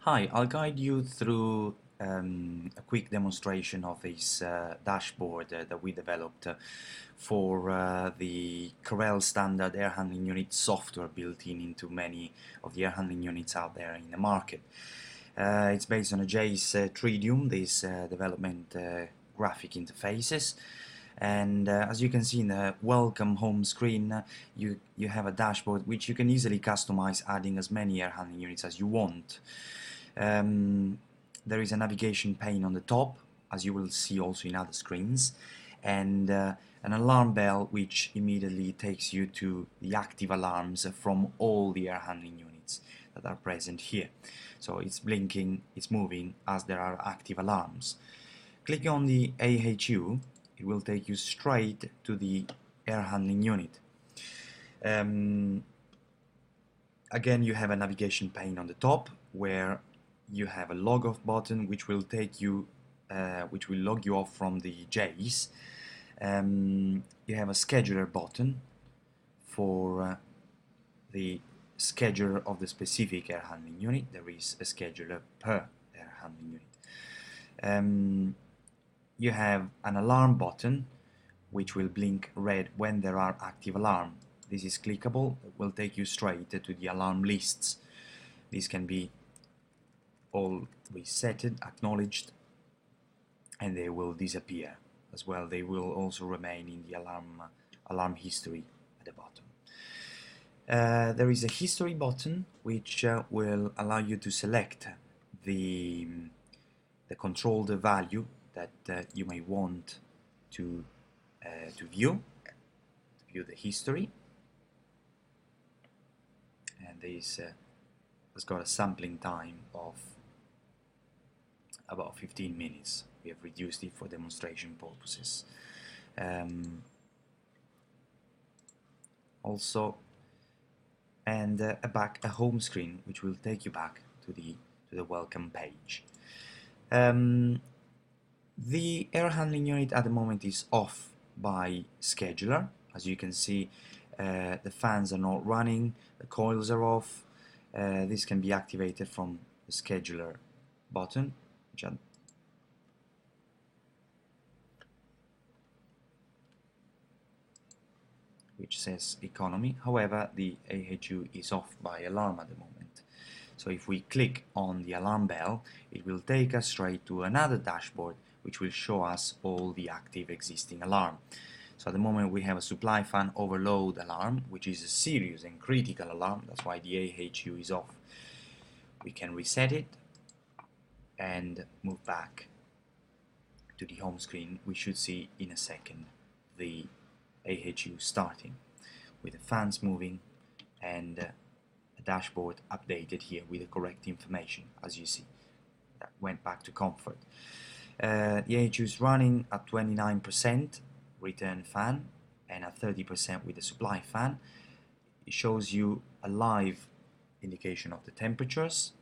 Hi, I'll guide you through a quick demonstration of this dashboard that we developed for the Carel standard air handling unit software built into many of the air handling units out there in the market. It's based on a Jace Tridium, these development graphic interfaces. And as you can see in the welcome home screen, you have a dashboard which you can easily customize, adding as many air handling units as you want. There is a navigation pane on the top, as you will see also in other screens, and an alarm bell which immediately takes you to the active alarms from all the air handling units that are present here. So it's blinking, it's moving as there are active alarms. Click on the AHU, it will take you straight to the air handling unit. Again, you have a navigation pane on the top where you have a log off button which will take you which will log you off from the Jace. You have a scheduler button for the scheduler of the specific air handling unit. There is a scheduler per air handling unit. You have an alarm button which will blink red when there are active alarm. This is clickable, it will take you straight to the alarm lists. These can be all resetted, acknowledged, and they will disappear as well. They will also remain in the alarm history at the bottom. There is a history button which will allow you to select the controlled value that you may want to view the history, and this has got a sampling time of about 15 minutes. We have reduced it for demonstration purposes. Also, and a home screen which will take you back to the welcome page. The air handling unit at the moment is off by scheduler. As you can see, the fans are not running, the coils are off. This can be activated from the scheduler button, which says economy. However, the AHU is off by alarm at the moment. So if we click on the alarm bell, it will take us straight to another dashboard which will show us all the active existing alarm. So at the moment we have a supply fan overload alarm, which is a serious and critical alarm. That's why the AHU is off. We can reset it and move back to the home screen. We should see in a second the AHU starting with the fans moving and a dashboard updated here with the correct information. As you see, that went back to comfort. The AHU is running at 29% return fan and at 30% with the supply fan. It shows you a live indication of the temperatures,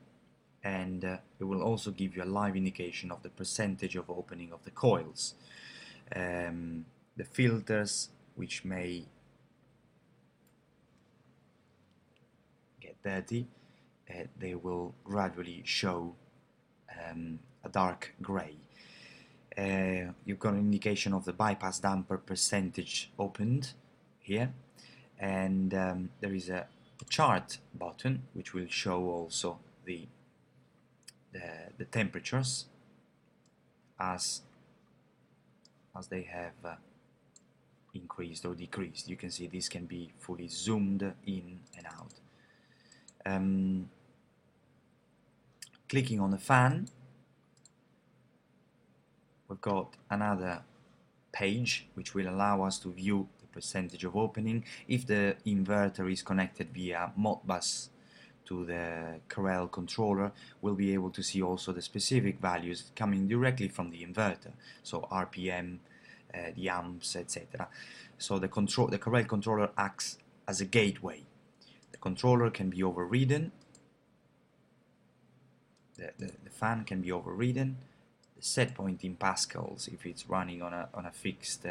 and it will also give you a live indication of the percentage of opening of the coils. The filters, which may get dirty, they will gradually show a dark grey. You've got an indication of the bypass damper percentage opened here, and there is a chart button which will show also the temperatures as they have increased or decreased. You can see this can be fully zoomed in and out. Clicking on the fan, we've got another page which will allow us to view the percentage of opening. If the inverter is connected via Modbus to the Carel controller, we'll be able to see also the specific values coming directly from the inverter, so RPM, the amps, etc. So the Carel controller acts as a gateway. The controller can be overridden, the fan can be overridden, the set point in pascals, if it's running on a fixed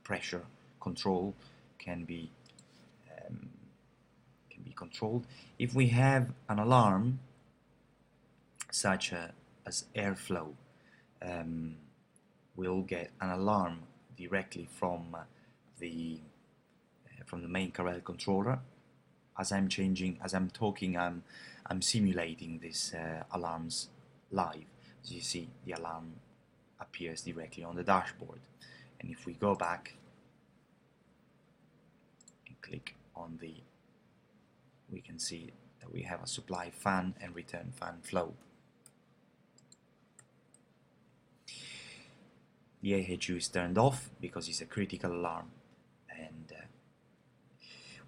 pressure control, can be controlled. If we have an alarm such as airflow, will get an alarm directly from the main Carel controller. As I'm talking, I'm simulating these alarms live. As you see, the alarm appears directly on the dashboard. And if we go back and click on we can see that we have a supply fan and return fan flow. The AHU is turned off because it's a critical alarm, and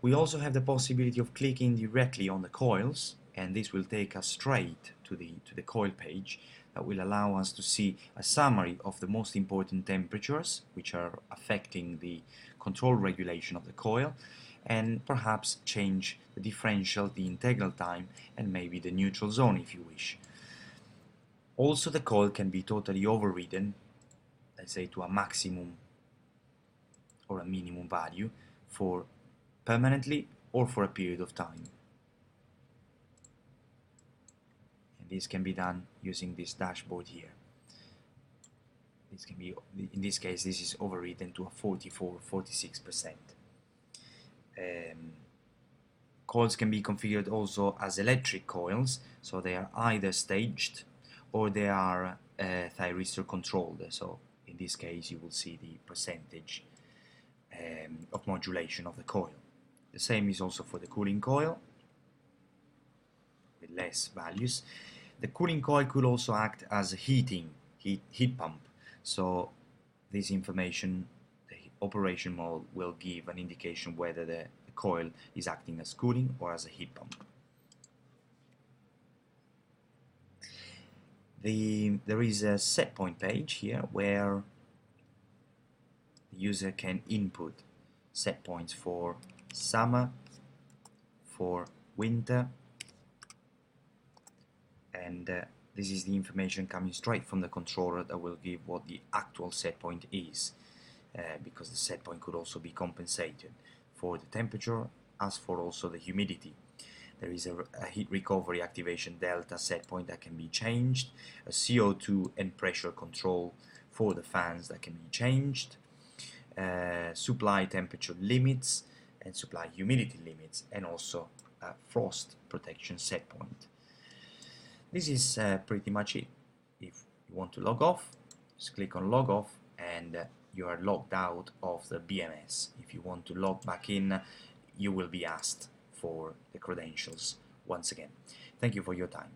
we also have the possibility of clicking directly on the coils, and this will take us straight to the coil page that will allow us to see a summary of the most important temperatures which are affecting the control regulation of the coil, and perhaps change the differential, the integral time, and maybe the neutral zone if you wish. Also, the coil can be totally overridden, let's say to a maximum or a minimum value, for permanently or for a period of time. And this can be done using this dashboard here. This can be, in this case, this is overridden to a 44-46%. Coils can be configured also as electric coils, so they are either staged or they are thyristor controlled. So in this case you will see the percentage of modulation of the coil. The same is also for the cooling coil with less values. The cooling coil could also act as a heat pump, so this information, the operation mode, will give an indication whether the coil is acting as cooling or as a heat pump. There is a set point page here where the user can input set points for summer, for winter, and this is the information coming straight from the controller that will give what the actual set point is, because the set point could also be compensated for the temperature as for also the humidity. There is a heat recovery activation delta set point that can be changed, a CO2 and pressure control for the fans that can be changed, supply temperature limits and supply humidity limits, and also a frost protection set point. This is pretty much it. If you want to log off, just click on log off and you are logged out of the BMS. If you want to log back in, you will be asked for the credentials once again. Thank you for your time.